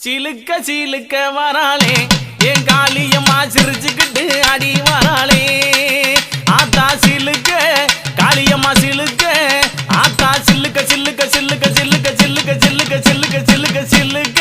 சிலுக்க சிலுக்க வராளே என் காளியம்மா சிரிச்சுக்கிட்டு அடி வராளே ஆத்தா சிலுக்க காளியம்மா சிலுக்க ஆத்தா சில்லுக்க சில்லுக்க சில்லுக்க சில்லுக்க சில்லுக்க சில்லுக்க சில்லுக்க சில்லுக்க சில்லுக்க